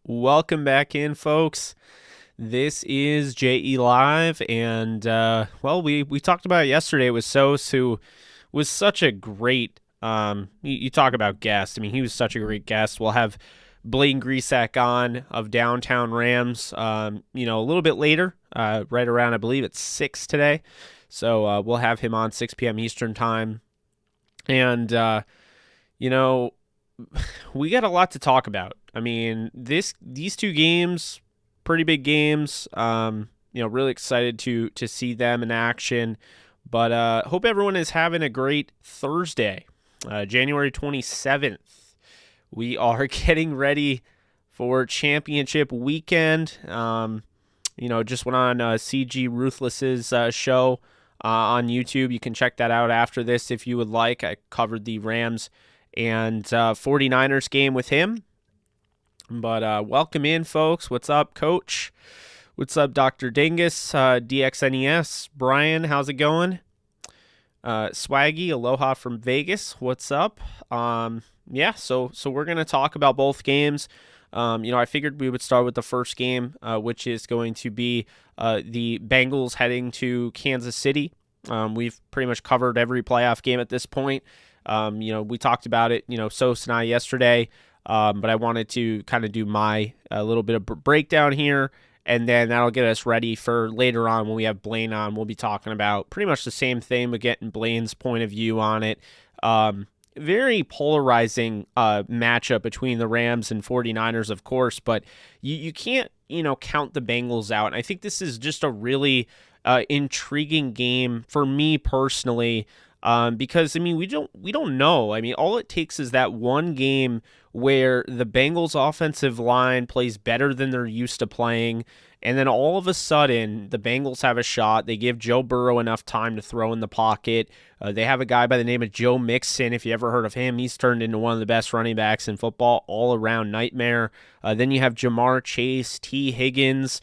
Welcome back in, folks. This is JE Live, and we talked about it yesterday with Sos, who was such a great. You talk about guest. I mean, he was such a great guest. We'll have Blaine Grisak on of Downtown Rams. A little bit later, right around I believe it's 6 today. So we'll have him on 6 p.m. Eastern time, and you know we got a lot to talk about. I mean, these two games, pretty big games. Really excited to see them in action. But hope everyone is having a great Thursday, January 27th. We are getting ready for championship weekend. Just went on CG Ruthless's show on YouTube. You can check that out after this if you would like. I covered the Rams and 49ers game with him. But welcome in, folks. What's up, Coach? What's up, Dr. Dingus, DXNES? Brian, how's it going? Swaggy, aloha from Vegas. What's up? So we're going to talk about both games. I figured we would start with the first game, which is going to be the Bengals heading to Kansas City. We've pretty much covered every playoff game at this point. We talked about it, Sos and I yesterday, but I wanted to kind of do my little bit of breakdown here, and then that'll get us ready for later on when we have Blaine on. We'll be talking about pretty much the same thing, but getting Blaine's point of view on it. Very polarizing matchup between the Rams and 49ers, of course, but you can't, count the Bengals out. And I think this is just a really intriguing game for me personally. Because we don't know. I mean, all it takes is that one game where the Bengals offensive line plays better than they're used to playing, and then all of a sudden the Bengals have a shot. They give Joe Burrow enough time to throw in the pocket. They have a guy by the name of Joe Mixon. If you ever heard of him, he's turned into one of the best running backs in football, all-around nightmare. Then you have Jamar Chase, T. Higgins,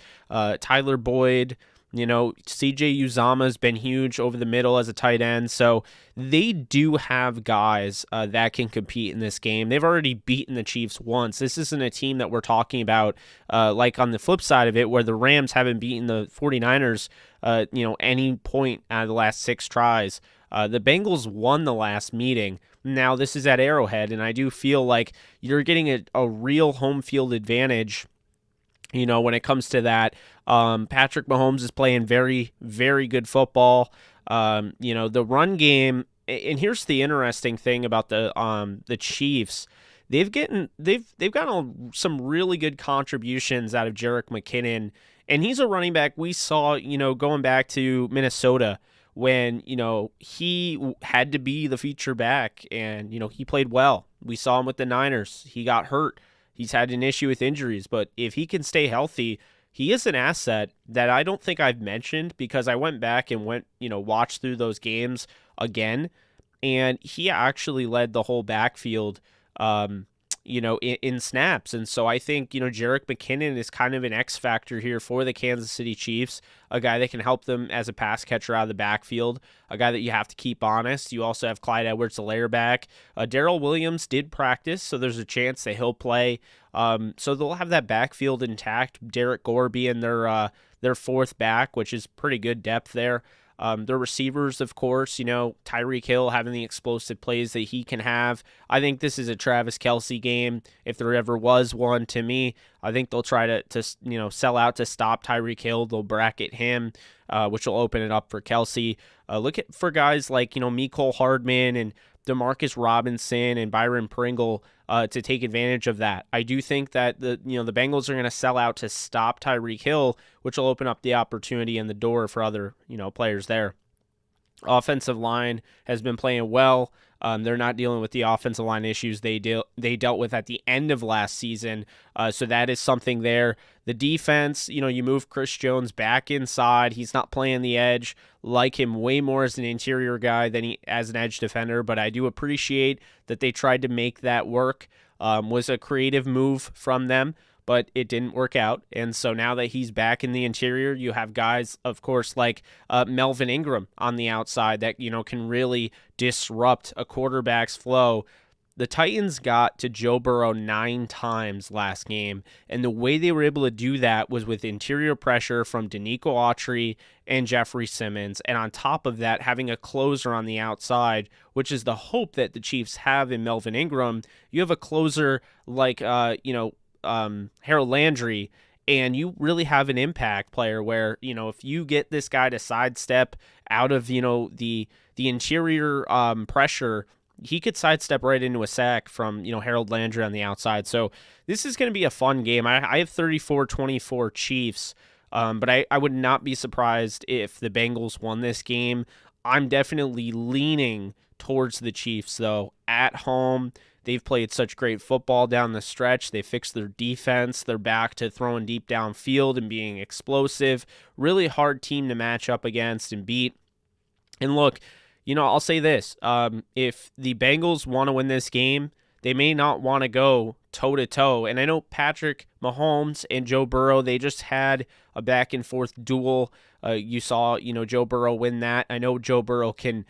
Tyler Boyd. CJ Uzama's been huge over the middle as a tight end. So they do have guys that can compete in this game. They've already beaten the Chiefs once. This isn't a team that we're talking about like on the flip side of it, where the Rams haven't beaten the 49ers, any point out of the last 6 tries. The Bengals won the last meeting. Now this is at Arrowhead, and I do feel like you're getting a real home field advantage when it comes to that. Patrick Mahomes is playing very, very good football. The run game, and here's the interesting thing about the Chiefs. They've gotten some really good contributions out of Jerick McKinnon, and he's a running back we saw, going back to Minnesota when, he had to be the feature back, and, he played well. We saw him with the Niners. He got hurt. He's had an issue with injuries, but if he can stay healthy, he is an asset that I don't think I've mentioned, because I went back and watched through those games again, and he actually led the whole backfield, in snaps. And so I think, Jerick McKinnon is kind of an X factor here for the Kansas City Chiefs, a guy that can help them as a pass catcher out of the backfield, a guy that you have to keep honest. You also have Clyde Edwards-Helaire back. Darrell Williams did practice, so there's a chance that he'll play. So they'll have that backfield intact. Derek Gore being their fourth back, which is pretty good depth there. Their receivers, of course, Tyreek Hill having the explosive plays that he can have. I think this is a Travis Kelce game, if there ever was one to me. I think they'll try to sell out to stop Tyreek Hill. They'll bracket him, which will open it up for Kelce. Look for guys like, Mecole Hardman and Demarcus Robinson and Byron Pringle to take advantage of that. I do think that the Bengals are going to sell out to stop Tyreek Hill, which will open up the opportunity and the door for other players there. Offensive line has been playing well. They're not dealing with the offensive line issues they dealt with at the end of last season. So that is something there. The defense, you move Chris Jones back inside. He's not playing the edge. Like him way more as an interior guy than he as an edge defender, but I do appreciate that they tried to make that work. Was a creative move from them, but it didn't work out. And so now that he's back in the interior, you have guys, of course, like Melvin Ingram on the outside that, can really disrupt a quarterback's flow. The Titans got to Joe Burrow 9 times last game, and the way they were able to do that was with interior pressure from Danico Autry and Jeffrey Simmons, and on top of that, having a closer on the outside, which is the hope that the Chiefs have in Melvin Ingram. You have a closer like, Harold Landry, and you really have an impact player where, if you get this guy to sidestep out of, the interior pressure, he could sidestep right into a sack from, Harold Landry on the outside. So this is going to be a fun game. I have 34-24 Chiefs, but I would not be surprised if the Bengals won this game. I'm definitely leaning towards the Chiefs, though. At home, they've played such great football down the stretch. They fixed their defense. They're back to throwing deep downfield and being explosive. Really hard team to match up against and beat. And look, I'll say this. If the Bengals want to win this game, they may not want to go toe-to-toe. And I know Patrick Mahomes and Joe Burrow, they just had a back-and-forth duel. You saw, Joe Burrow win that. I know Joe Burrow can,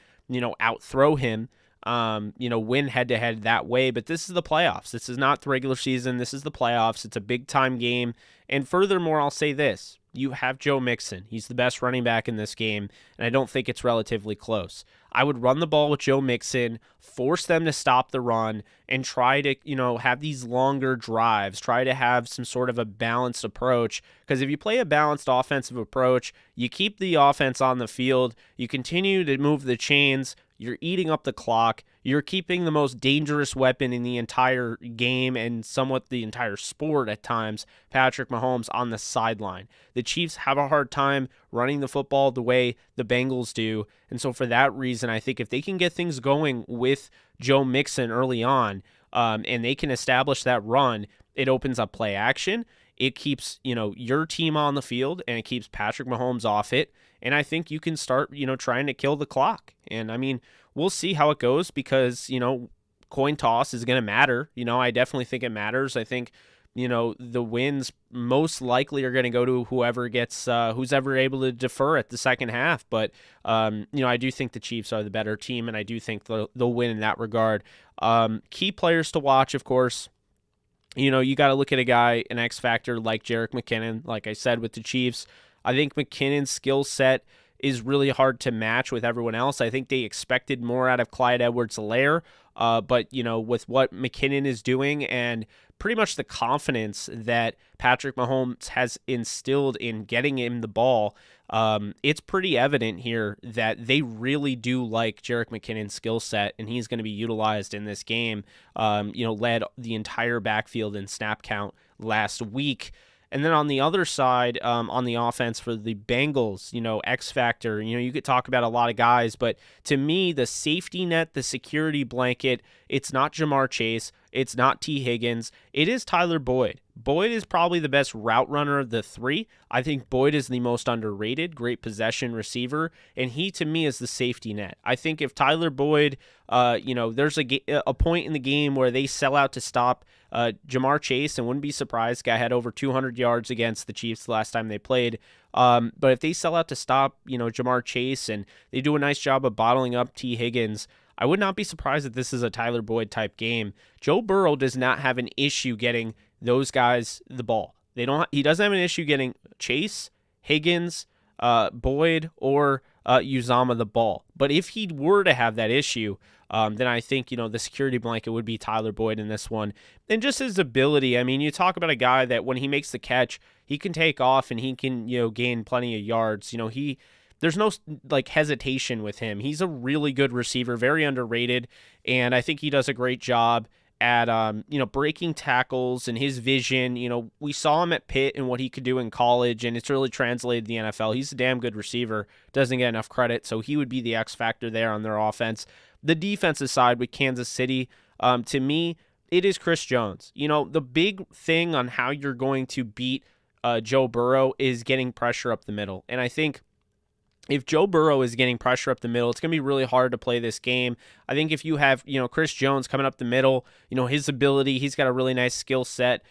outthrow him, win head-to-head that way. But this is the playoffs. This is not the regular season. This is the playoffs. It's a big-time game. And furthermore, I'll say this. You have Joe Mixon. He's the best running back in this game, and I don't think it's relatively close. I would run the ball with Joe Mixon, force them to stop the run, and try to, have these longer drives, try to have some sort of a balanced approach. Because if you play a balanced offensive approach, you keep the offense on the field, you continue to move the chains, you're eating up the clock, you're keeping the most dangerous weapon in the entire game and somewhat the entire sport at times, Patrick Mahomes, on the sideline. The Chiefs have a hard time running the football the way the Bengals do, and so for that reason, I think if they can get things going with Joe Mixon early on, and they can establish that run, it opens up play action. It keeps, your team on the field, and it keeps Patrick Mahomes off it. And I think you can start, trying to kill the clock. And I mean, we'll see how it goes because, coin toss is going to matter. I definitely think it matters. I think, the wins most likely are going to go to whoever gets, who's ever able to defer at the second half. But, I do think the Chiefs are the better team, and I do think they'll win in that regard. Key players to watch, of course. You got to look at a guy, an X factor like Jerick McKinnon. Like I said, with the Chiefs, I think McKinnon's skill set is really hard to match with everyone else. I think they expected more out of Clyde Edwards-Helaire, but with what McKinnon is doing and pretty much the confidence that Patrick Mahomes has instilled in getting him the ball, it's pretty evident here that they really do like Jerick McKinnon's skill set, and he's going to be utilized in this game. Led the entire backfield in snap count last week. And then on the other side, on the offense for the Bengals, X factor, you could talk about a lot of guys, but to me, the safety net, the security blanket, it's not Jamar Chase, it's not T. Higgins, it is Tyler Boyd. Boyd is probably the best route runner of the three. I think Boyd is the most underrated, great possession receiver, and he, to me, is the safety net. I think if Tyler Boyd, there's a point in the game where they sell out to stop Jamar Chase, and wouldn't be surprised, guy had over 200 yards against the Chiefs the last time they played. But if they sell out to stop, Jamar Chase, and they do a nice job of bottling up T. Higgins, I would not be surprised if this is a Tyler Boyd type game. Joe Burrow does not have an issue getting those guys the ball. He doesn't have an issue getting Chase, Higgins, Boyd, or Uzama the ball. But if he were to have that issue, then I think, the security blanket would be Tyler Boyd in this one. And just his ability, I mean, you talk about a guy that when he makes the catch, he can take off and he can, gain plenty of yards. There's no hesitation with him. He's a really good receiver, very underrated, and I think he does a great job at breaking tackles and his vision. We saw him at Pitt and what he could do in college, and it's really translated to the NFL. He's a damn good receiver, doesn't get enough credit, so he would be the X factor there on their offense. The defensive side with Kansas City, to me, it is Chris Jones. The big thing on how you're going to beat Joe Burrow is getting pressure up the middle, and I think if Joe Burrow is getting pressure up the middle, it's going to be really hard to play this game. I think if you have, Chris Jones coming up the middle, his ability, he's got a really nice skill set,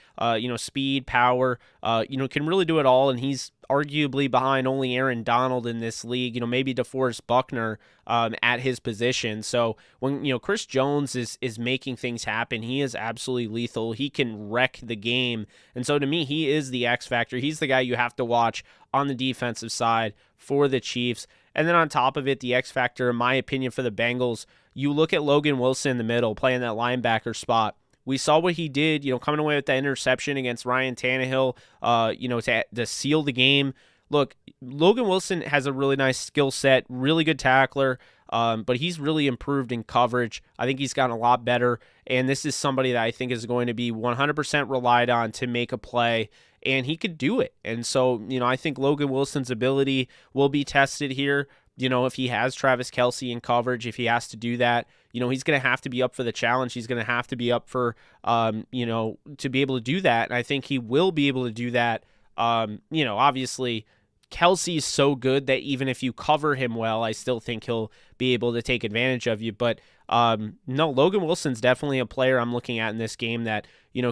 speed, power, can really do it all. And he's arguably behind only Aaron Donald in this league, maybe DeForest Buckner at his position. So when, Chris Jones is making things happen, he is absolutely lethal. He can wreck the game. And so to me, he is the X factor. He's the guy you have to watch on the defensive side for the Chiefs. And then on top of it, the X factor, in my opinion, for the Bengals, you look at Logan Wilson in the middle, playing that linebacker spot. We saw what he did, coming away with that interception against Ryan Tannehill, to seal the game. Look, Logan Wilson has a really nice skill set, really good tackler, but he's really improved in coverage. I think he's gotten a lot better, and this is somebody that I think is going to be 100% relied on to make a play, and he could do it. And so, I think Logan Wilson's ability will be tested here. If he has Travis Kelce in coverage, if he has to do that, he's going to have to be up for the challenge. He's going to have to be up for, to be able to do that. And I think he will be able to do that. Obviously, Kelce is so good that even if you cover him well, I still think he'll be able to take advantage of you. But no, Logan Wilson's definitely a player I'm looking at in this game that,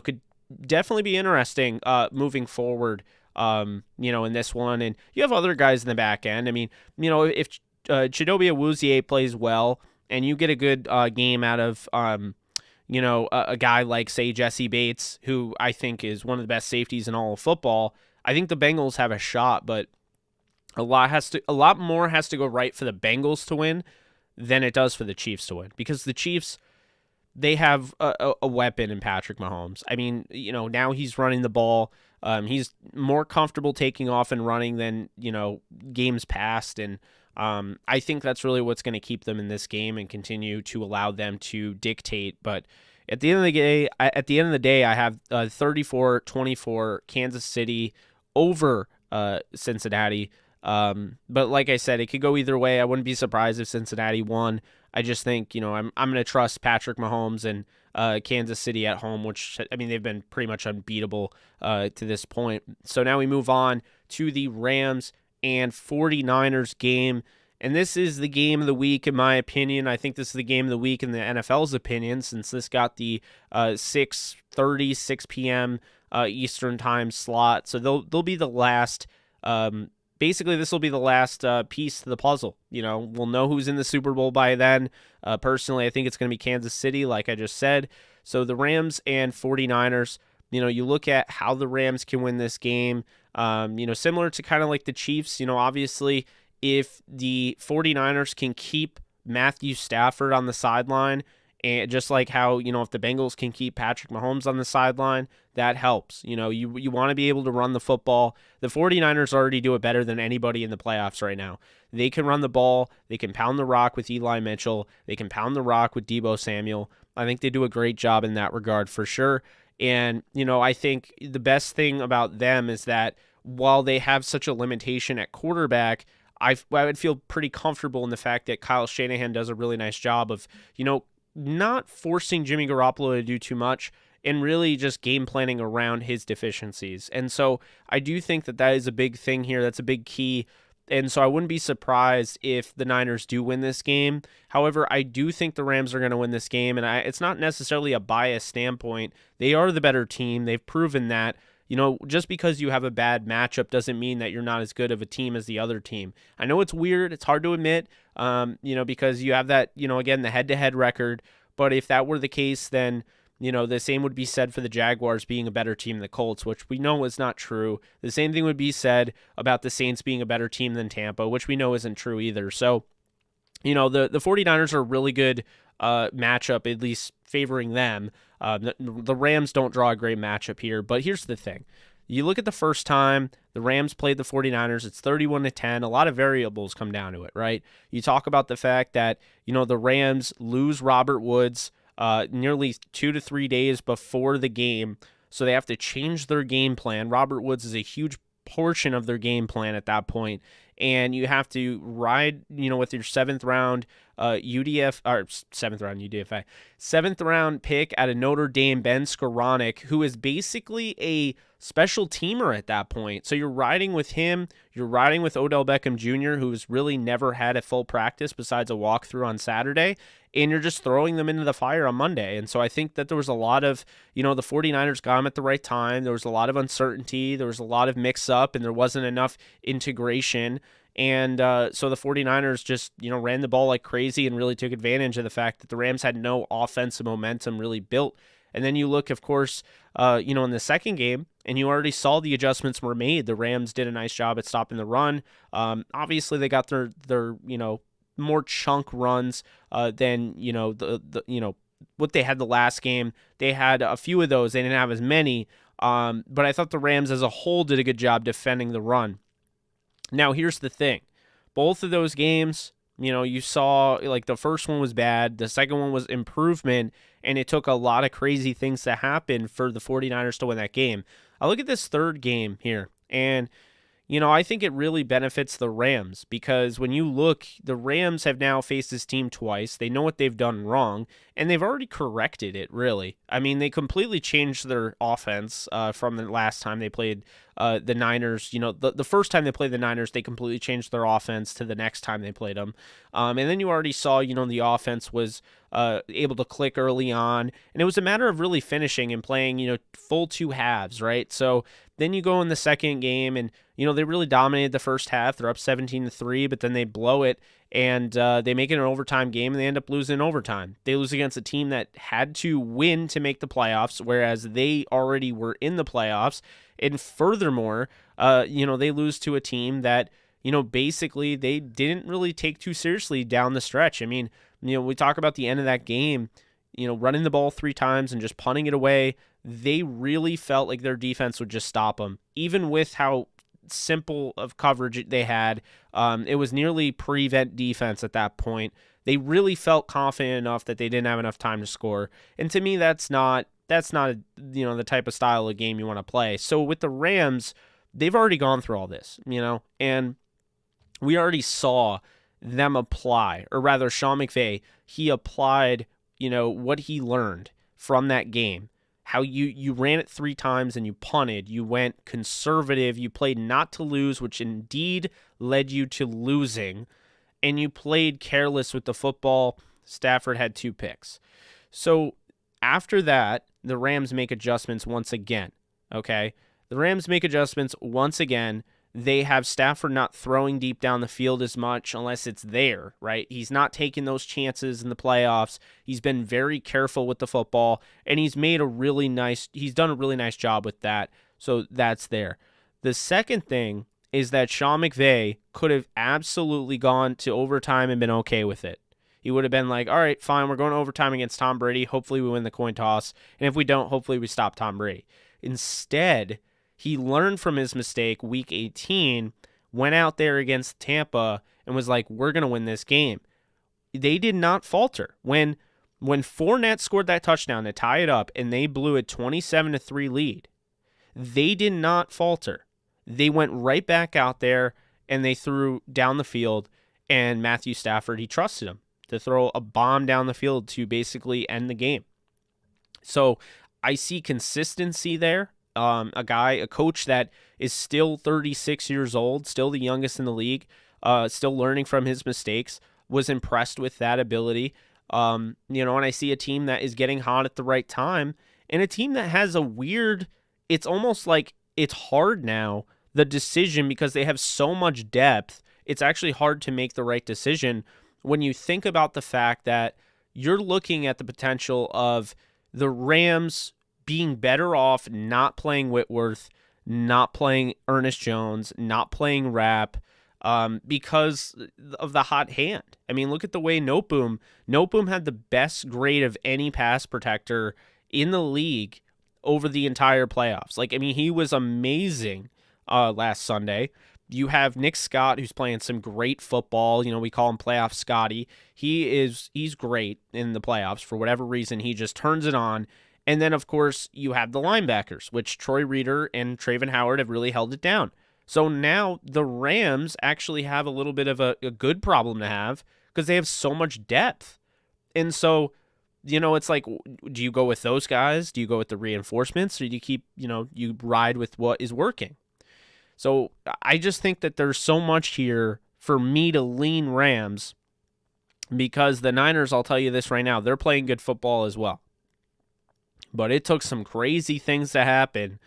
could definitely be interesting moving forward. In this one, and you have other guys in the back end. I mean, if Chidobe Awuzie plays well and you get a good game out of, a guy like, say, Jesse Bates, who I think is one of the best safeties in all of football, I think the Bengals have a shot, but a lot more has to go right for the Bengals to win than it does for the Chiefs to win, because the Chiefs, they have a weapon in Patrick Mahomes. I mean, now he's running the ball. He's more comfortable taking off and running than, games past. And I think that's really what's going to keep them in this game and continue to allow them to dictate. But at the end of the day, I have 34-24 Kansas City over Cincinnati. But like I said, it could go either way. I wouldn't be surprised if Cincinnati won. I just think, I'm going to trust Patrick Mahomes and Kansas City at home, which, I mean, they've been pretty much unbeatable to this point. So now we move on to the Rams and 49ers game. And this is the game of the week, in my opinion. I think this is the game of the week in the NFL's opinion, since this got the 6:30, 6 p.m. Eastern time slot. So they'll be the last basically, this will be the last piece to the puzzle. We'll know who's in the Super Bowl by then. Personally, I think it's going to be Kansas City, like I just said. So the Rams and 49ers, you look at how the Rams can win this game, similar to kind of like the Chiefs. Obviously, if the 49ers can keep Matthew Stafford on the sideline, and just like how, if the Bengals can keep Patrick Mahomes on the sideline, that helps. You want to be able to run the football. The 49ers already do it better than anybody in the playoffs right now. They can run the ball. They can pound the rock with Eli Mitchell. They can pound the rock with Deebo Samuel. I think they do a great job in that regard for sure. And, I think the best thing about them is that while they have such a limitation at quarterback, I would feel pretty comfortable in the fact that Kyle Shanahan does a really nice job of, not forcing Jimmy Garoppolo to do too much and really just game planning around his deficiencies. And so I do think that is a big thing here. That's a big key. And so I wouldn't be surprised if the Niners do win this game. However, I do think the Rams are going to win this game. And it's not necessarily a biased standpoint. They are the better team. They've proven that. Just because you have a bad matchup doesn't mean that you're not as good of a team as the other team. I know it's weird. It's hard to admit, because you have that, again, the head-to-head record. But if that were the case, then, the same would be said for the Jaguars being a better team than the Colts, which we know is not true. The same thing would be said about the Saints being a better team than Tampa, which we know isn't true either. So, the 49ers are a really good matchup, at least favoring them. The Rams don't draw a great matchup here, but here's the thing. You look at the first time the Rams played the 49ers, it's 31-10. A lot of variables come down to it, right? You talk about the fact that, the Rams lose Robert Woods nearly 2 to 3 days before the game, so they have to change their game plan. Robert Woods is a huge portion of their game plan at that point, and you have to ride, with your seventh round pick out of Notre Dame, Ben Skoranek, who is basically a special teamer at that point. So you're riding with him. You're riding with Odell Beckham Jr., who's really never had a full practice besides a walkthrough on Saturday, and you're just throwing them into the fire on Monday. And so I think that there was a lot of, the 49ers got him at the right time. There was a lot of uncertainty. There was a lot of mix-up, and there wasn't enough integration. And so the 49ers just, ran the ball like crazy and really took advantage of the fact that the Rams had no offensive momentum really built. And then you look, of course, in the second game, and you already saw the adjustments were made. The Rams did a nice job at stopping the run. Obviously, they got their more chunk runs than what they had the last game. They had a few of those. They didn't have as many. But I thought the Rams as a whole did a good job defending the run. Now, here's the thing. Both of those games, you saw like the first one was bad. The second one was improvement, and it took a lot of crazy things to happen for the 49ers to win that game. I look at this third game here, and I think it really benefits the Rams because when you look, the Rams have now faced this team twice. They know what they've done wrong, and they've already corrected it, really. I mean, they completely changed their offense from the last time they played the Niners. The first time they played the Niners, they completely changed their offense to the next time they played them. And then you already saw, the offense was able to click early on, and it was a matter of really finishing and playing, full two halves, right? So then you go in the second game, and they really dominated the first half. They're up 17-3, but then they blow it, and they make it an overtime game, and they end up losing in overtime. They lose against a team that had to win to make the playoffs, whereas they already were in the playoffs. And furthermore, they lose to a team that, basically they didn't really take too seriously down the stretch. I mean, we talk about the end of that game, running the ball 3 times and just punting it away. They really felt like their defense would just stop them, even with how simple of coverage they had. It was nearly prevent defense at that point. They really felt confident enough that they didn't have enough time to score. And to me, that's not the type of style of game you want to play. So with the Rams, they've already gone through all this, and we already saw them apply, or rather Sean McVay, he applied, what he learned from that game. How you ran it 3 times and you punted, you went conservative, you played not to lose, which indeed led you to losing, and you played careless with the football. Stafford had 2 picks. So after that, the Rams make adjustments once again, okay? The Rams make adjustments once again. They have Stafford not throwing deep down the field as much unless it's there, right? He's not taking those chances in the playoffs. He's been very careful with the football, and he's done a really nice job with that. So that's there. The second thing is that Sean McVay could have absolutely gone to overtime and been okay with it. He would have been like, all right, fine, we're going to overtime against Tom Brady. Hopefully we win the coin toss. And if we don't, hopefully we stop Tom Brady. Instead, he learned from his mistake week 18, went out there against Tampa, and was like, we're going to win this game. They did not falter. When Fournette scored that touchdown to tie it up and they blew a 27-3 lead, they did not falter. They went right back out there and they threw down the field, and Matthew Stafford, he trusted him to throw a bomb down the field to basically end the game. So I see consistency there. A coach that is still 36 years old, still the youngest in the league, still learning from his mistakes, was impressed with that ability. And I see a team that is getting hot at the right time, and a team that has it's almost like it's hard now, the decision, because they have so much depth. It's actually hard to make the right decision when you think about the fact that you're looking at the potential of the Rams being better off not playing Whitworth, not playing Ernest Jones, not playing Rapp, because of the hot hand. I mean, look at the way Noteboom had the best grade of any pass protector in the league over the entire playoffs. He was amazing last Sunday. You have Nick Scott, who's playing some great football. We call him Playoff Scotty. He's great in the playoffs. For whatever reason, he just turns it on. And then, of course, you have the linebackers, which Troy Reeder and Traven Howard have really held it down. So now the Rams actually have a little bit of a good problem to have because they have so much depth. And so it's like, do you go with those guys? Do you go with the reinforcements, or do you keep, you ride with what is working? So I just think that there's so much here for me to lean Rams, because the Niners, I'll tell you this right now, they're playing good football as well. But it took some crazy things to happen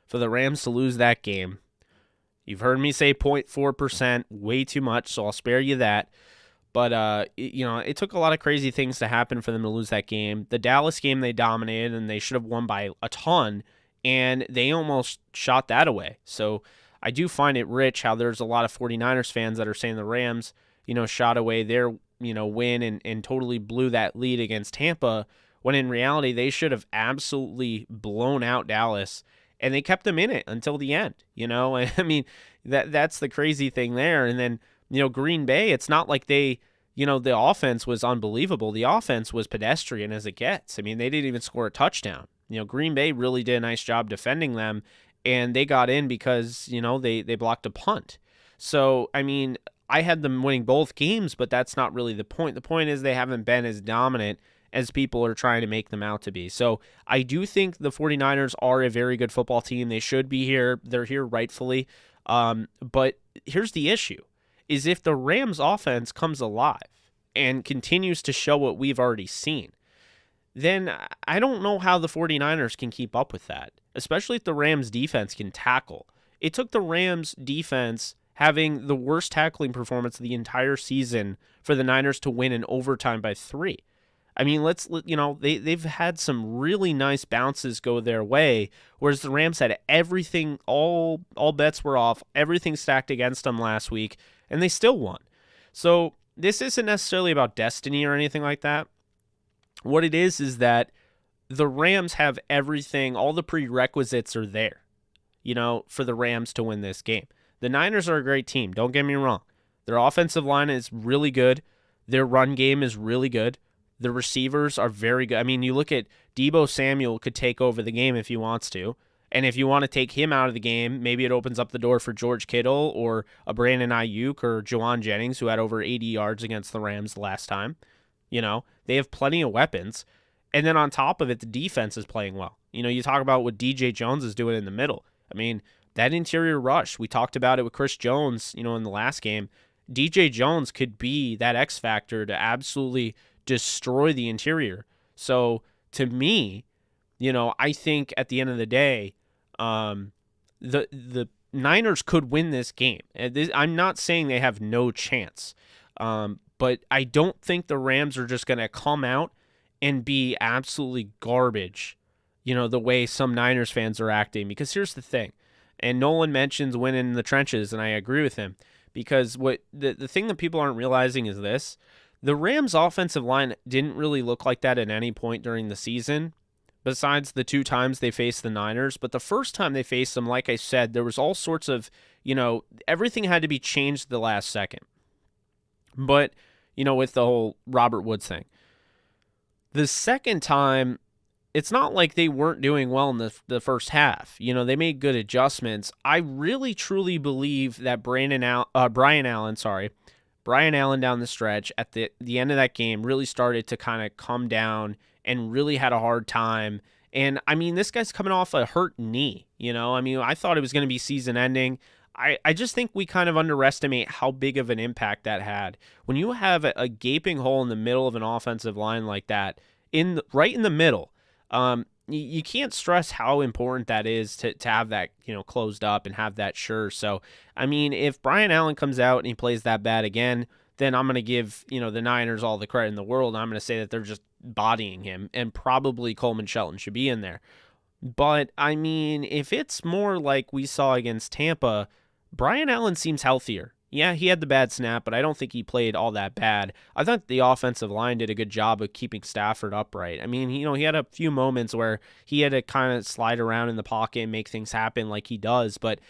for the Rams to lose that game. You've heard me say 0.4%, way too much, so I'll spare you that. But, it took a lot of crazy things to happen for them to lose that game. The Dallas game, they dominated, and they should have won by a ton, and they almost shot that away. So I do find it rich how there's a lot of 49ers fans that are saying the Rams, shot away their, win and totally blew that lead against Tampa, when in reality they should have absolutely blown out Dallas, and they kept them in it until the end. I mean, that's the crazy thing there. And then, Green Bay, it's not like they, the offense was unbelievable. The offense was pedestrian as it gets. I mean, they didn't even score a touchdown. Green Bay really did a nice job defending them, and they got in because, they blocked a punt. So, I mean, I had them winning both games, but that's not really the point. The point is they haven't been as dominant as people are trying to make them out to be. So I do think the 49ers are a very good football team. They should be here. They're here rightfully. But here's the issue, is if the Rams offense comes alive and continues to show what we've already seen, then I don't know how the 49ers can keep up with that, especially if the Rams defense can tackle. It took the Rams defense having the worst tackling performance of the entire season for the Niners to win in overtime by 3. I mean, they've had some really nice bounces go their way, whereas the Rams had everything, all bets were off, everything stacked against them last week, and they still won. So this isn't necessarily about destiny or anything like that. What it is that the Rams have everything, all the prerequisites are there, for the Rams to win this game. The Niners are a great team, don't get me wrong. Their offensive line is really good. Their run game is really good. The receivers are very good. I mean, you look at Deebo Samuel could take over the game if he wants to. And if you want to take him out of the game, maybe it opens up the door for George Kittle or a Brandon Ayuk or Juwan Jennings, who had over 80 yards against the Rams the last time. They have plenty of weapons. And then on top of it, the defense is playing well. You talk about what DJ Jones is doing in the middle. I mean, that interior rush, we talked about it with Chris Jones, in the last game. DJ Jones could be that X factor to absolutely destroy the interior. So to me, I think at the end of the day, the Niners could win this game. I'm not saying they have no chance, but I don't think the Rams are just going to come out and be absolutely garbage, the way some Niners fans are acting. Because here's the thing, and Nolan mentions winning in the trenches, and I agree with him, because what the thing that people aren't realizing is this: the Rams' offensive line didn't really look like that at any point during the season, besides the 2 times they faced the Niners. But the first time they faced them, like I said, there was all sorts of, everything had to be changed at the last second. But, with the whole Robert Woods thing. The second time, it's not like they weren't doing well in the first half. They made good adjustments. I really, truly believe that Brian Allen down the stretch at the end of that game really started to kind of come down and really had a hard time. And, I mean, this guy's coming off a hurt knee, I mean, I thought it was going to be season ending. I just think we kind of underestimate how big of an impact that had. When you have a gaping hole in the middle of an offensive line like that, right in the middle, you can't stress how important that is to have that, closed up and have that sure. So, I mean, if Brian Allen comes out and he plays that bad again, then I'm going to give, the Niners all the credit in the world. I'm going to say that they're just bodying him, and probably Coleman Shelton should be in there. But, I mean, if it's more like we saw against Tampa, Brian Allen seems healthier. Yeah, he had the bad snap, but I don't think he played all that bad. I thought the offensive line did a good job of keeping Stafford upright. I mean, he had a few moments where he had to kind of slide around in the pocket and make things happen like he does, but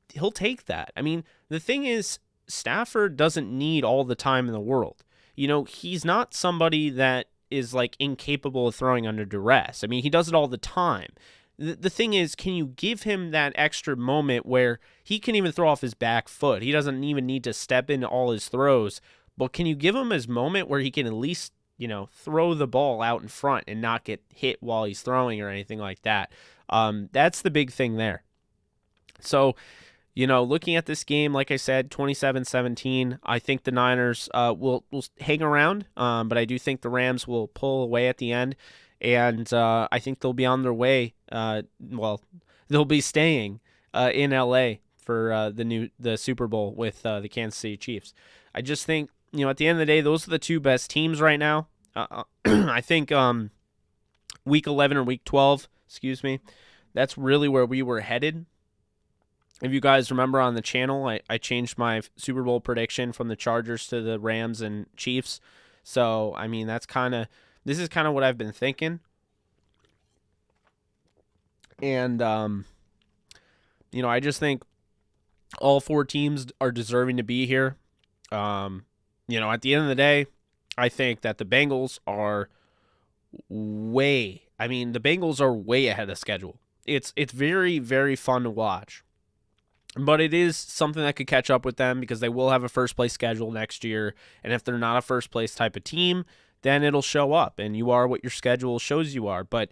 he'll take that. I mean, the thing is, Stafford doesn't need all the time in the world. He's not somebody that is like incapable of throwing under duress. I mean, he does it all the time. The thing is, can you give him that extra moment where he can even throw off his back foot? He doesn't even need to step into all his throws, but can you give him his moment where he can at least throw the ball out in front and not get hit while he's throwing or anything like that. That's the big thing there. So, looking at this game, like I said, 27-17, I think the Niners will hang around, but I do think the Rams will pull away at the end, and I think they'll be on their way. They'll be staying in LA for the Super Bowl with the Kansas City Chiefs. I just think, at the end of the day, those are the two best teams right now. I think Week 11 or Week 12, that's really where we were headed. If you guys remember on the channel, I changed my Super Bowl prediction from the Chargers to the Rams and Chiefs. So, I mean, this is kind of what I've been thinking. And, I just think all four teams are deserving to be here. At the end of the day, I think that the Bengals are way ahead of schedule. It's very, very fun to watch. But it is something that could catch up with them because they will have a first-place schedule next year. And if they're not a first-place type of team, then it'll show up. And you are what your schedule shows you are. But,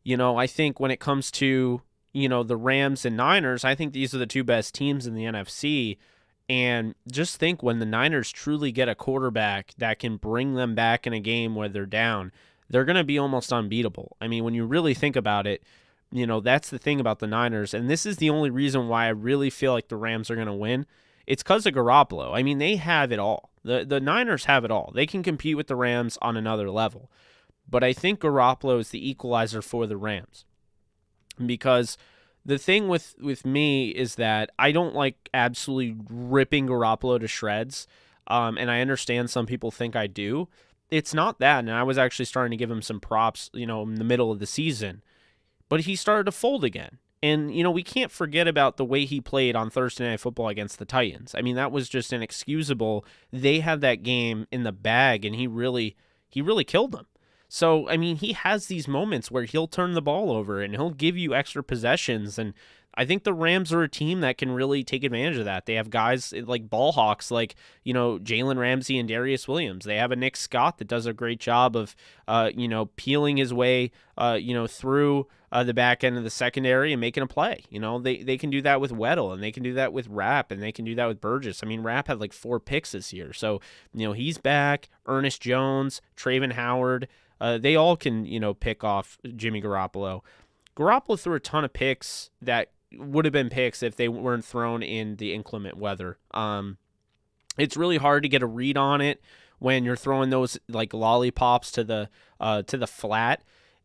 I think when it comes to, the Rams and Niners, I think these are the two best teams in the NFC. And just think when the Niners truly get a quarterback that can bring them back in a game where they're down, they're going to be almost unbeatable. I mean, when you really think about it, that's the thing about the Niners, and this is the only reason why I really feel like the Rams are going to win. It's because of Garoppolo. I mean, they have it all. The Niners have it all. They can compete with the Rams on another level. But I think Garoppolo is the equalizer for the Rams. Because the thing with me is that I don't like absolutely ripping Garoppolo to shreds, and I understand some people think I do. It's not that, and I was actually starting to give him some props, in the middle of the season. But he started to fold again. And, we can't forget about the way he played on Thursday Night Football against the Titans. I mean, that was just inexcusable. They had that game in the bag, and he really killed them. So, I mean, he has these moments where he'll turn the ball over, and he'll give you extra possessions. And I think the Rams are a team that can really take advantage of that. They have guys like ball hawks, like, Jalen Ramsey and Darius Williams. They have a Nick Scott that does a great job of, peeling his way, through the back end of the secondary and making a play. They can do that with Weddle, and they can do that with Rapp, and they can do that with Burgess. I mean, Rapp had like 4 picks this year. So, he's back. Ernest Jones, Traven Howard, they all can, pick off Jimmy Garoppolo. Garoppolo threw a ton of picks that would have been picks if they weren't thrown in the inclement weather. It's really hard to get a read on it when you're throwing those like lollipops to the flat.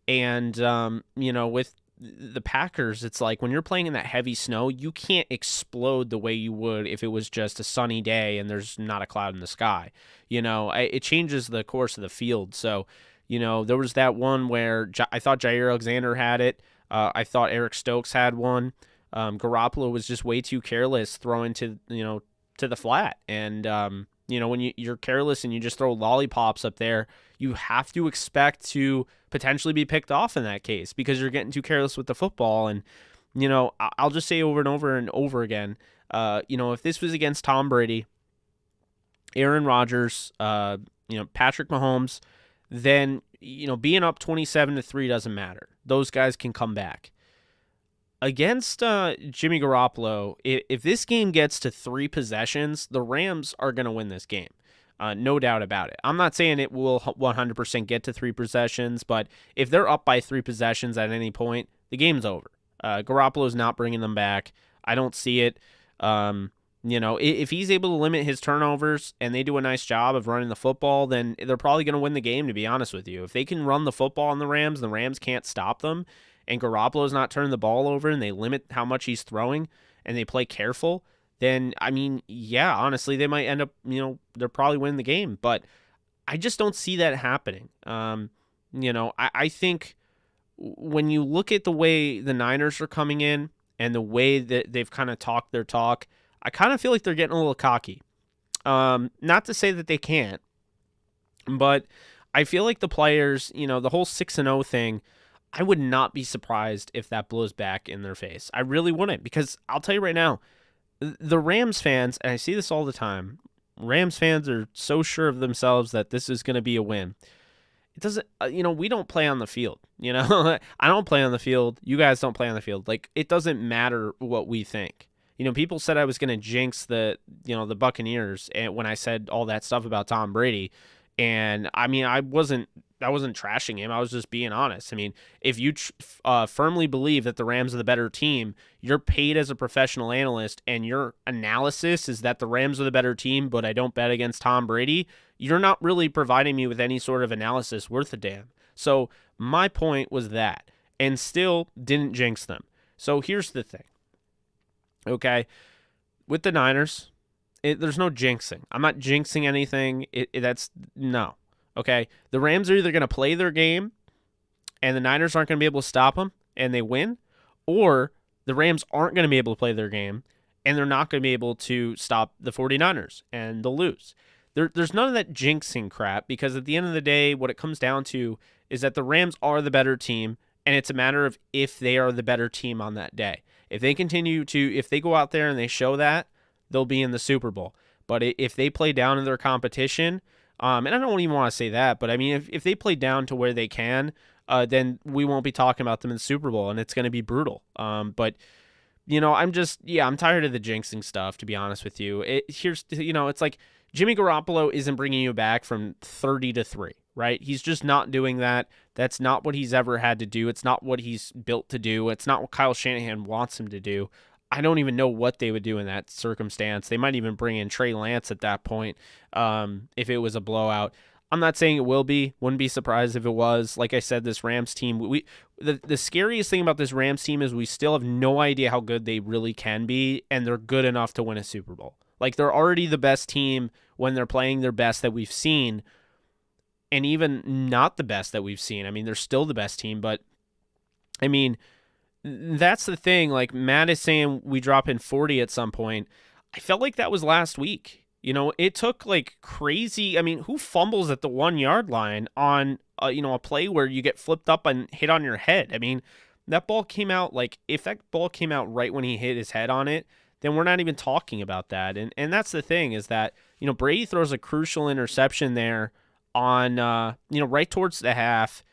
And, with the Packers, it's like when you're playing in that heavy snow, you can't explode the way you would if it was just a sunny day and there's not a cloud in the sky. It changes the course of the field. So, there was that one where I thought Jair Alexander had it. I thought Eric Stokes had one. Garoppolo was just way too careless throwing to the flat. And, when you're careless and you just throw lollipops up there, you have to expect to potentially be picked off in that case because you're getting too careless with the football. And, I'll just say over and over again, if this was against Tom Brady, Aaron Rodgers, Patrick Mahomes, then, being up 27-3 doesn't matter. Those guys can come back. Against Jimmy Garoppolo, if this game gets to 3 possessions, the Rams are going to win this game. No doubt about it. I'm not saying it will 100% get to 3 possessions, but if they're up by 3 possessions at any point, the game's over. Garoppolo's not bringing them back. I don't see it. If he's able to limit his turnovers and they do a nice job of running the football, then they're probably going to win the game, to be honest with you. If they can run the football on the Rams can't stop them, and Garoppolo's not turning the ball over and they limit how much he's throwing and they play careful, then, I mean, yeah, honestly, they might end up, they're probably winning the game. But I just don't see that happening. I think when you look at the way the Niners are coming in and the way that they've kind of talked their talk, I kind of feel like they're getting a little cocky. Not to say that they can't, but I feel like the players, the whole 6-0 thing, I would not be surprised if that blows back in their face. I really wouldn't, because I'll tell you right now, the Rams fans, and I see this all the time, Rams fans are so sure of themselves that this is going to be a win. it doesn't, we don't play on the field. I don't play on the field. You guys don't play on the field. Like, it doesn't matter what we think. People said I was going to jinx the Buccaneers and when I said all that stuff about Tom Brady. And I mean, I wasn't trashing him. I was just being honest. I mean, if you firmly believe that the Rams are the better team, you're paid as a professional analyst, and your analysis is that the Rams are the better team, but I don't bet against Tom Brady, you're not really providing me with any sort of analysis worth a damn. So my point was that, and still didn't jinx them. So here's the thing. Okay, with the Niners, there's no jinxing. I'm not jinxing anything. No. Okay, the Rams are either going to play their game, and the Niners aren't going to be able to stop them, and they win, or the Rams aren't going to be able to play their game, and they're not going to be able to stop the 49ers, and they'll lose. There's none of that jinxing crap, because at the end of the day, what it comes down to is that the Rams are the better team, and it's a matter of if they are the better team on that day. If they go out there and they show that, they'll be in the Super Bowl. But if they play down in their competition, and I don't even want to say that, but I mean, if they play down to where they can, then we won't be talking about them in the Super Bowl, and it's going to be brutal. But I'm tired of the jinxing stuff, to be honest with you. It's like Jimmy Garoppolo isn't bringing you back from 30-3, right? He's just not doing that. That's not what he's ever had to do. It's not what he's built to do. It's not what Kyle Shanahan wants him to do. I don't even know what they would do in that circumstance. They might even bring in Trey Lance at that point if it was a blowout. I'm not saying it will be. Wouldn't be surprised if it was. Like I said, this Rams team, the scariest thing about this Rams team is we still have no idea how good they really can be, and they're good enough to win a Super Bowl. Like, they're already the best team when they're playing their best that we've seen, and even not the best that we've seen. I mean, they're still the best team, but, I mean, that's the thing. Like, Matt is saying we drop in 40 at some point. I felt like that was last week. It took like crazy. I mean, who fumbles at the 1 yard line on a play where you get flipped up and hit on your head? I mean, that ball came out if that ball came out right when he hit his head on it, then we're not even talking about that. And that's the thing is that, Brady throws a crucial interception there on, right towards the half,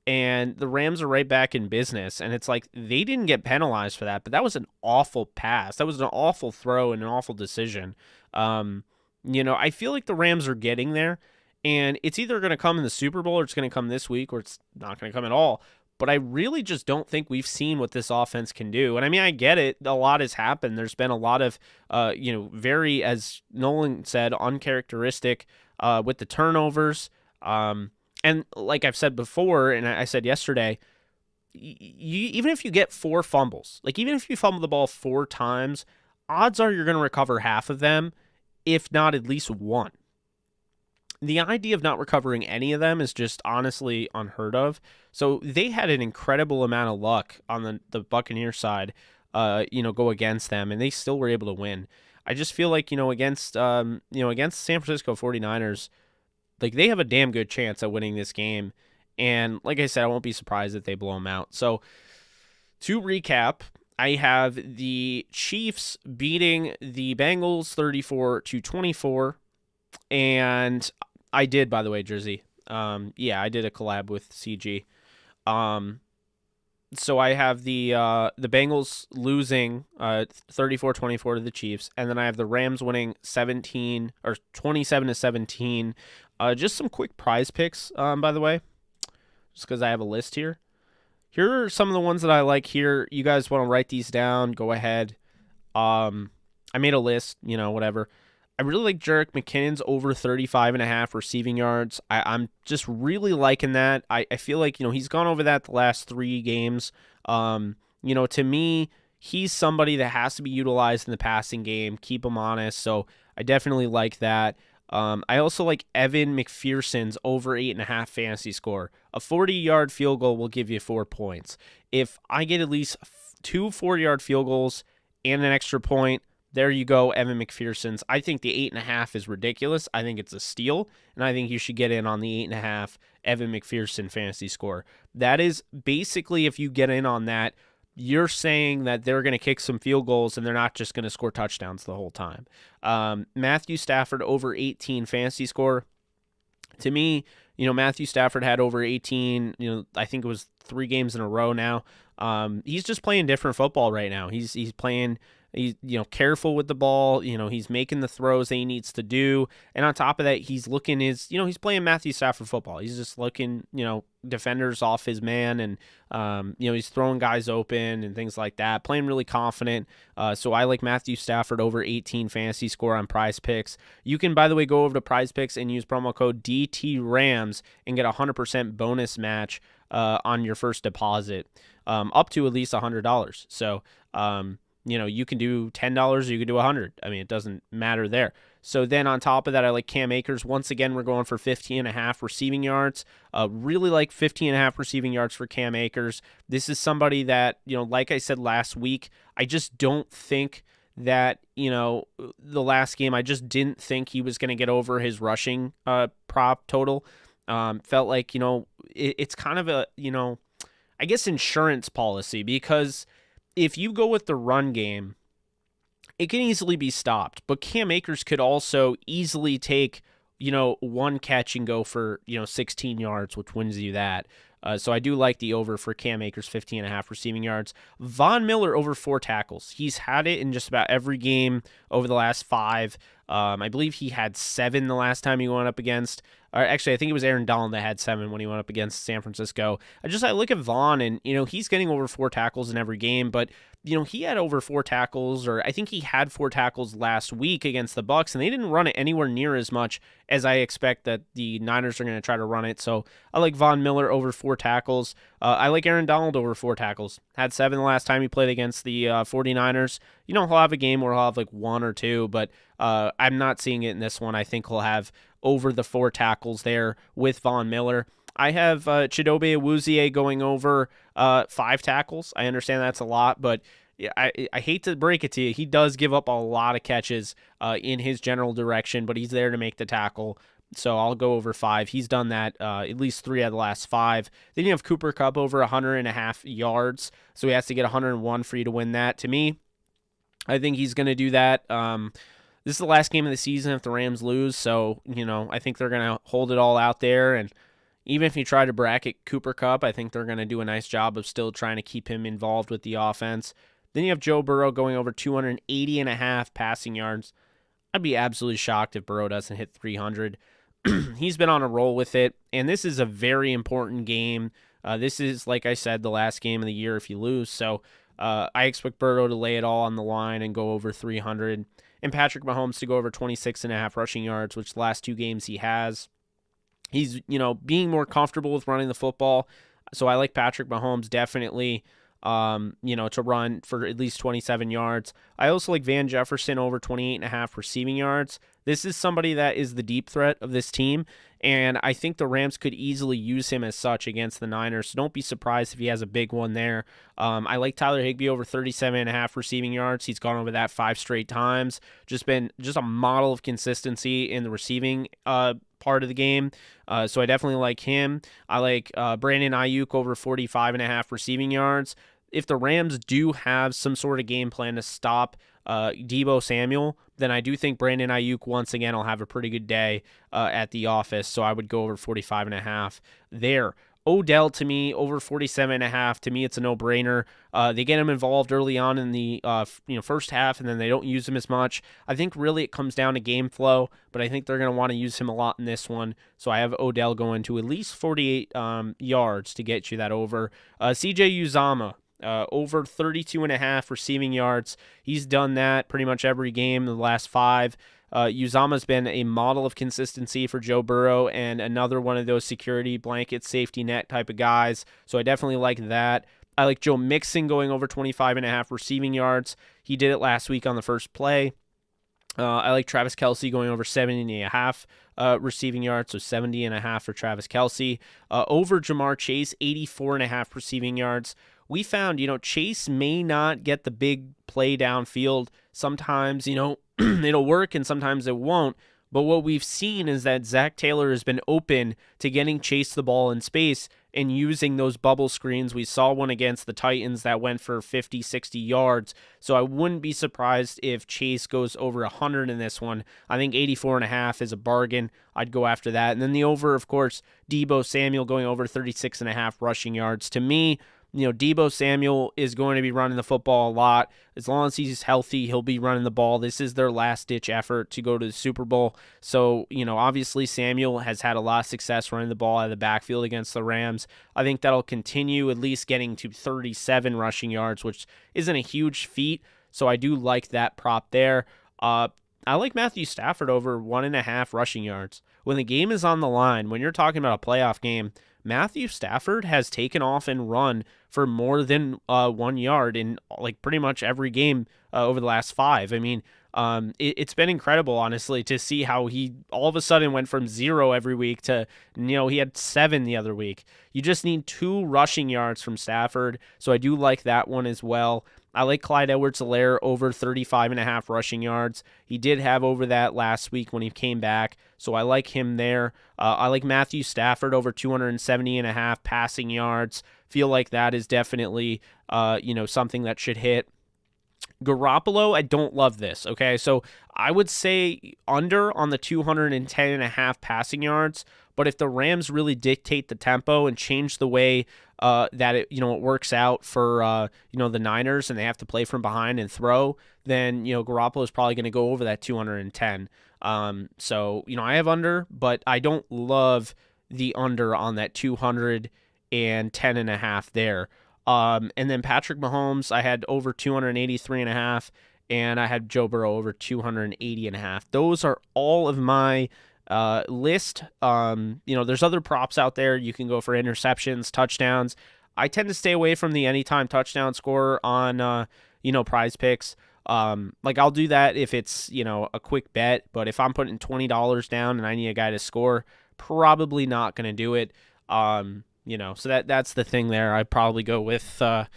and the Rams are right back in business. And it's like they didn't get penalized for that, but that was an awful pass. That was an awful throw and an awful decision. I feel like the Rams are getting there, and it's either going to come in the Super Bowl or it's going to come this week, or it's not going to come at all. But I really just don't think we've seen what this offense can do. And I mean, I get it. A lot has happened. There's been a lot of, very, as Nolan said, uncharacteristic with the turnovers. And like I've said before, and I said yesterday, even if you get 4 fumbles, like even if you fumble the ball 4 times, odds are you're going to recover half of them, if not at least 1. The idea of not recovering any of them is just honestly unheard of. So they had an incredible amount of luck on the Buccaneers side, go against them, and they still were able to win. I just feel like, against San Francisco 49ers, like they have a damn good chance at winning this game. And like I said, I won't be surprised if they blow them out. So to recap, I have the Chiefs beating the Bengals 34-24, and I did, by the way, Jersey. I did a collab with CG. So I have the Bengals losing 34-24 to the Chiefs, and then I have the Rams winning 27-17. Just some quick prize picks, by the way, just because I have a list here. Here are some of the ones that I like here. You guys want to write these down, go ahead. I made a list, whatever. I really like Jerick McKinnon's over 35.5 receiving yards. I'm just really liking that. I feel like, he's gone over that the last 3 games. To me, he's somebody that has to be utilized in the passing game. Keep him honest. So I definitely like that. I also like Evan McPherson's over 8.5 fantasy score. A 40-yard field goal will give you 4 points. If I get at least 2 40-yard field goals and an extra point, there you go, Evan McPherson's. I think the 8.5 is ridiculous. I think it's a steal, and I think you should get in on the 8.5 Evan McPherson fantasy score. That is basically, if you get in on that, you're saying that they're going to kick some field goals and they're not just going to score touchdowns the whole time. Matthew Stafford over 18 fantasy score. To me, Matthew Stafford had over 18. I think it was 3 games in a row now. He's just playing different football right now. He's playing. He's careful with the ball. He's making the throws that he needs to do, and on top of that, he's he's playing Matthew Stafford football. He's just looking defenders off his man, and he's throwing guys open and things like that. Playing really confident. So I like Matthew Stafford over 18 fantasy score on Prize Picks. You can, by the way, go over to Prize Picks and use promo code DTRAMS and get a 100% bonus match on your first deposit, up to at least $100. So you can do $10 or you can do $100. I mean, it doesn't matter there. So then on top of that, I like Cam Akers. Once again, we're going for 15.5 receiving yards. Really like 15.5 receiving yards for Cam Akers. This is somebody that, like I said last week, I just don't think that, the last game, I just didn't think he was going to get over his rushing prop total. Felt like, it's kind of a, I guess insurance policy, because if you go with the run game, it can easily be stopped. But Cam Akers could also easily take, one catch and go for, 16 yards, which wins you that. So I do like the over for Cam Akers, 15.5 receiving yards. Von Miller over 4 tackles. He's had it in just about every game over the last 5. I believe he had 7 the last time he went up against, or actually I think it was Aaron Donald that had 7 when he went up against San Francisco. I look at Vaughn, and he's getting over 4 tackles in every game, but he had over 4 tackles, or I think he had 4 tackles last week against the Bucs, and they didn't run it anywhere near as much as I expect that the Niners are going to try to run it. So I like Von Miller over 4 tackles. I like Aaron Donald over 4 tackles. Had 7 the last time he played against the 49ers. He'll have a game where he'll have like 1 or 2, but I'm not seeing it in this one. I think he'll have over the 4 tackles there with Von Miller. I have Chidobe Awuzie going over 5 tackles. I understand that's a lot, but I hate to break it to you. He does give up a lot of catches in his general direction, but he's there to make the tackle. So I'll go over 5. He's done that at least 3 out of the last 5. Then you have Cooper Kupp over 100.5 yards. So he has to get 101 for you to win that. To me, I think he's going to do that. This is the last game of the season if the Rams lose. So, I think they're going to hold it all out there. And even if you try to bracket Cooper Kupp, I think they're going to do a nice job of still trying to keep him involved with the offense. Then you have Joe Burrow going over 280.5 passing yards. I'd be absolutely shocked if Burrow doesn't hit 300. He's been on a roll with it, and this is a very important game. This is, like I said, the last game of the year if you lose. So I expect Burrow to lay it all on the line and go over 300. And Patrick Mahomes to go over 26.5 rushing yards, which the last 2 games he has. He's, being more comfortable with running the football. So I like Patrick Mahomes definitely, to run for at least 27 yards. I also like Van Jefferson over 28.5 receiving yards. This is somebody that is the deep threat of this team, and I think the Rams could easily use him as such against the Niners, so don't be surprised if he has a big one there. I like Tyler Higbee over 37.5 receiving yards. He's gone over that 5 straight times. Just been a model of consistency in the receiving part of the game. So I definitely like him. I like Brandon Ayuk over 45.5 receiving yards. If the Rams do have some sort of game plan to stop Deebo Samuel, then I do think Brandon Ayuk once again will have a pretty good day at the office. So I would go over 45.5 there. Odell, to me, over 47.5. To me, it's a no-brainer. They get him involved early on in the first half, and then they don't use him as much. I think really it comes down to game flow, but I think they're going to want to use him a lot in this one. So I have Odell going to at least 48 yards to get you that over. CJ Uzama, over 32.5 receiving yards. He's done that pretty much every game in the last 5. Uzama's been a model of consistency for Joe Burrow and another one of those security blanket safety net type of guys. So I definitely like that. I like Joe Mixon going over 25.5 receiving yards. He did it last week on the first play. I like Travis Kelce going over 70.5 receiving yards, so 70.5 for Travis Kelce. Over Jamar Chase, 84.5 receiving yards. We found, Chase may not get the big play downfield. Sometimes, it'll work and sometimes it won't. But what we've seen is that Zach Taylor has been open to getting Chase the ball in space and using those bubble screens. We saw one against the Titans that went for 50, 60 yards. So I wouldn't be surprised if Chase goes over 100 in this one. I think 84.5 is a bargain. I'd go after that. And then the over, of course, Deebo Samuel going over 36.5 rushing yards. To me, Deebo Samuel is going to be running the football a lot. As long as he's healthy, he'll be running the ball. This is their last-ditch effort to go to the Super Bowl. So, obviously Samuel has had a lot of success running the ball out of the backfield against the Rams. I think that'll continue, at least getting to 37 rushing yards, which isn't a huge feat. So I do like that prop there. I like Matthew Stafford over 1.5 rushing yards. When the game is on the line, when you're talking about a playoff game, Matthew Stafford has taken off and run for more than 1 yard in pretty much every game over the last 5. I mean, it's been incredible, honestly, to see how he all of a sudden went from 0 every week to, he had 7 the other week. You just need 2 rushing yards from Stafford, so I do like that one as well. I like Clyde Edwards-Helaire over 35.5 rushing yards. He did have over that last week when he came back, so I like him there. I like Matthew Stafford over 270.5 passing yards. Feel like that is definitely, something that should hit. Garoppolo, I don't love this, okay? So I would say under on the 210.5 passing yards, but if the Rams really dictate the tempo and change the way that it works out for the Niners and they have to play from behind and throw, then Garoppolo is probably going to go over that 210. So I have under, but I don't love the under on that 210.5 there. And then Patrick Mahomes, I had over 283.5, and I had Joe Burrow over 280.5. Those are all of my list. There's other props out there. You can go for interceptions, touchdowns. I tend to stay away from the anytime touchdown scorer on, Prize Picks. I'll do that if it's, a quick bet, but if I'm putting $20 down and I need a guy to score, probably not going to do it. So that's the thing there. I'd probably go with, I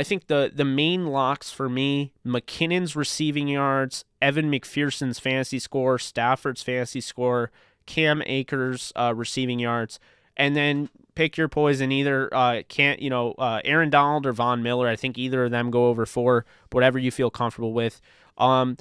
think the main locks for me, McKinnon's receiving yards, Evan McPherson's fantasy score, Stafford's fantasy score, Cam Akers' receiving yards, and then pick your poison. Either Aaron Donald or Von Miller. I think either of them go over 4, whatever you feel comfortable with. I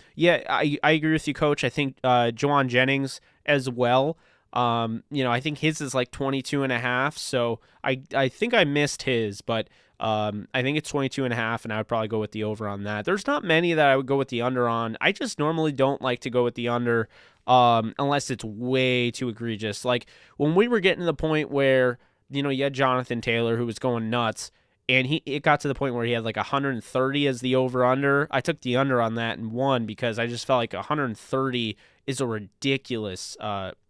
agree with you, Coach. I think Juwan Jennings as well. I think his is like 22.5, so I think I missed his, but I think it's 22.5, and I would probably go with the over on that. There's not many that I would go with the under on. I just normally don't like to go with the under unless it's way too egregious. Like when we were getting to the point where, you had Jonathan Taylor who was going nuts, and it got to the point where he had like 130 as the over-under. I took the under on that and won because I just felt like 130 is a ridiculous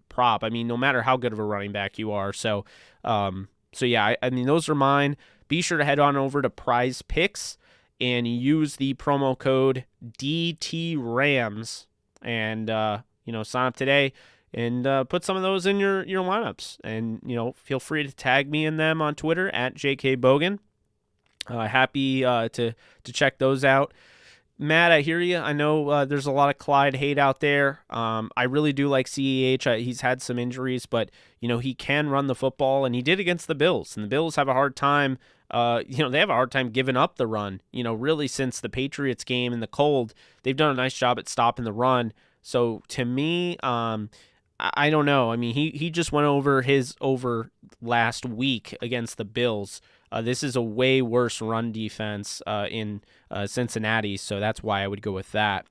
prop. I mean, no matter how good of a running back you are. So yeah, I mean, those are mine. Be sure to head on over to Prize Picks and use the promo code DTRAMS and, sign up today and put some of those in your lineups. And, feel free to tag me in them on Twitter at JKBogan. Happy to check those out. Matt, I hear you. I know there's a lot of Clyde hate out there. I really do like CEH. He's had some injuries, but, he can run the football, and he did against the Bills. And the Bills have a hard time, they have a hard time giving up the run. Really since the Patriots game in the cold, they've done a nice job at stopping the run. So to me, I don't know. I mean, he just went over last week against the Bills. This is a way worse run defense in Cincinnati, so that's why I would go with that.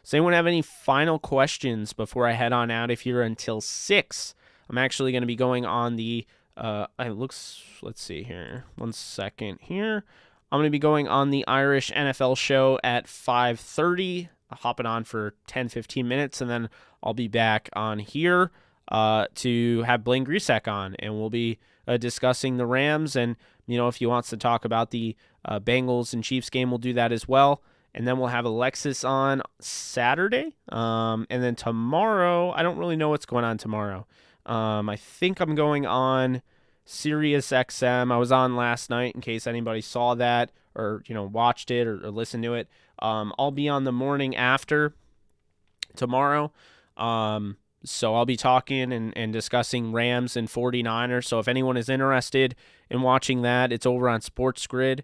Does anyone have any final questions before I head on out of here until 6? I'm actually going to be going on the, let's see here, 1 second here. I'm going to be going on the Irish NFL show at 5:30, hopping on for 10-15 minutes, and then I'll be back on here to have Blaine Grisak on, and we'll be discussing the Rams, and if he wants to talk about the Bengals and Chiefs game, we'll do that as well. And then we'll have Alexis on Saturday. And then tomorrow, I don't really know what's going on tomorrow. I think I'm going on Sirius XM. I was on last night in case anybody saw that or, watched it or listened to it. I'll be on the morning after tomorrow. So I'll be talking and discussing Rams and 49ers. So if anyone is interested in watching that, it's over on Sports Grid.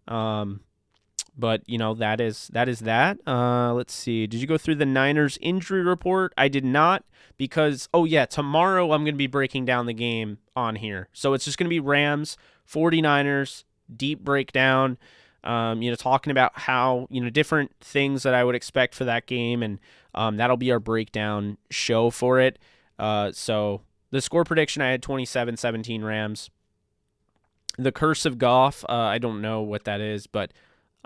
But that is that. Let's see. Did you go through the Niners injury report? I did not, because tomorrow I'm going to be breaking down the game on here. So it's just going to be Rams, 49ers, deep breakdown. Talking about how, different things that I would expect for that game, and that'll be our breakdown show for it. So the score prediction, I had 27-17 Rams. The curse of Goff, I don't know what that is, but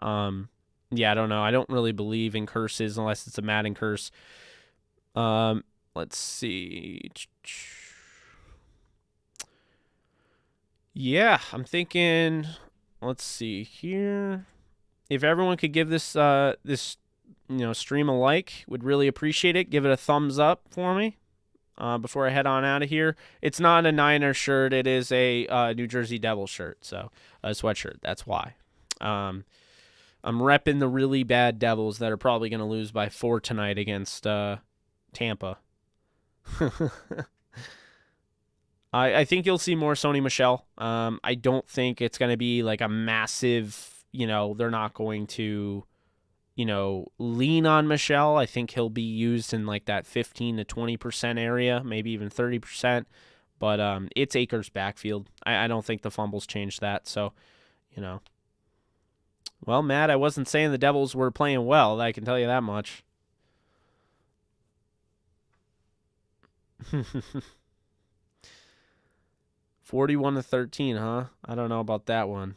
I don't know. I don't really believe in curses unless it's a Madden curse. Let's see. Yeah, I'm thinking. Let's see here. If everyone could give this stream a like, would really appreciate it. Give it a thumbs up for me before I head on out of here. It's not a Niner shirt. It is a New Jersey Devil shirt, so a sweatshirt. That's why. I'm repping the really bad Devils that are probably going to lose by 4 tonight against Tampa. I think you'll see more Sony Michel. I don't think it's going to be like a massive, they're not going to, lean on Michel. I think he'll be used in like that 15 to 20% area, maybe even 30%. But it's Akers' backfield. I don't think the fumbles change that. So, Well, Matt, I wasn't saying the Devils were playing well. I can tell you that much. 41-13, huh? I don't know about that one.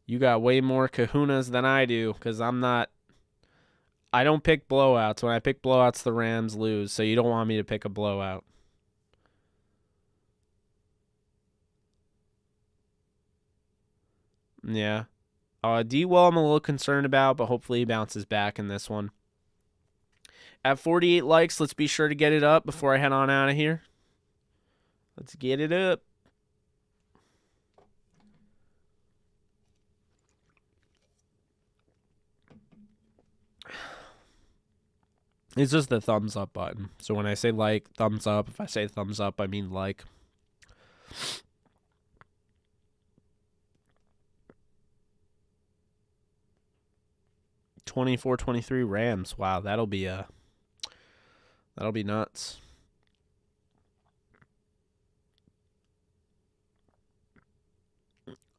You got way more kahunas than I do, because I don't pick blowouts. When I pick blowouts, the Rams lose, so you don't want me to pick a blowout. Yeah. D-Well, I'm a little concerned about, but hopefully he bounces back in this one. At 48 likes, let's be sure to get it up before I head on out of here. Let's get it up. It's just the thumbs up button. So when I say like, thumbs up. If I say thumbs up, I mean like. (24-23) Rams. Wow, that'll be nuts.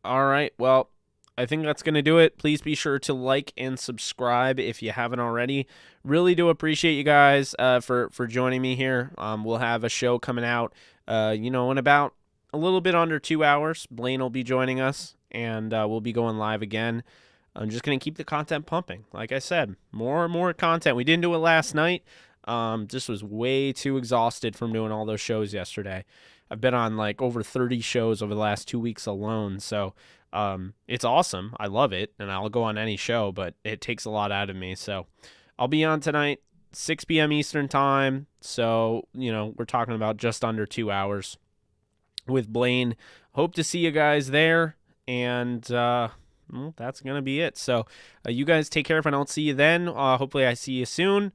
All right, well, I think that's going to do it. Please be sure to like and subscribe if you haven't already. Really do appreciate you guys for joining me here. We'll have a show coming out, in about a little bit under 2 hours. Blaine will be joining us, and we'll be going live again. I'm just going to keep the content pumping. Like I said, more and more content. We didn't do it last night. Just was way too exhausted from doing all those shows yesterday. I've been on like over 30 shows over the last 2 weeks alone. So it's awesome. I love it. And I'll go on any show, but it takes a lot out of me. So I'll be on tonight, 6 p.m. Eastern time. So, we're talking about just under 2 hours with Blaine. Hope to see you guys there. And that's going to be it. So you guys take care if I don't see you then. Hopefully I see you soon.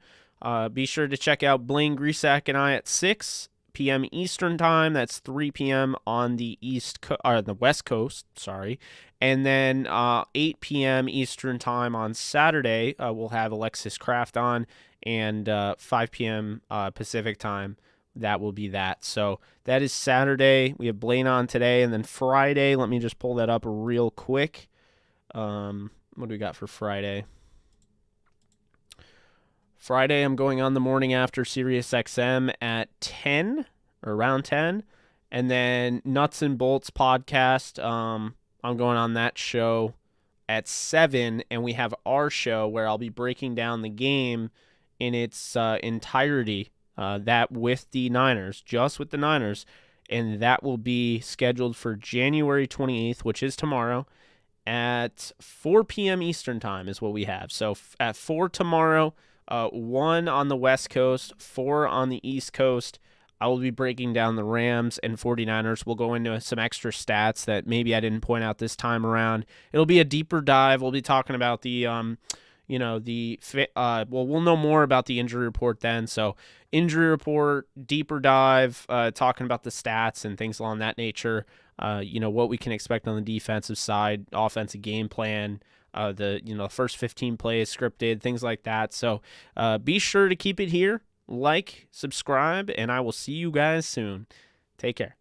Be sure to check out Blaine Grisak and I at 6 p.m. Eastern time. That's 3 p.m. on the the West Coast. Sorry, and then 8 p.m. Eastern time on Saturday. We'll have Alexis Kraft on, and 5 p.m. Pacific time. That will be that. So that is Saturday. We have Blaine on today, and then Friday. Let me just pull that up real quick. What do we got for Friday? Friday, I'm going on the morning after SiriusXM at 10 or around 10. And then Nuts and Bolts podcast, I'm going on that show at 7. And we have our show where I'll be breaking down the game in its entirety, that with the Niners, just with the Niners. And that will be scheduled for January 28th, which is tomorrow, at 4 p.m. Eastern time is what we have. So at 4 tomorrow, 1 on the West Coast, 4 on the East Coast. I will be breaking down the Rams and 49ers. We'll go into some extra stats that maybe I didn't point out this time around. It'll be a deeper dive. We'll be talking about the we'll know more about the injury report then. So injury report, deeper dive, talking about the stats and things along that nature. What we can expect on the defensive side, offensive game plan, the first 15 plays scripted, things like that. So be sure to keep it here, like, subscribe, and I will see you guys soon. Take care.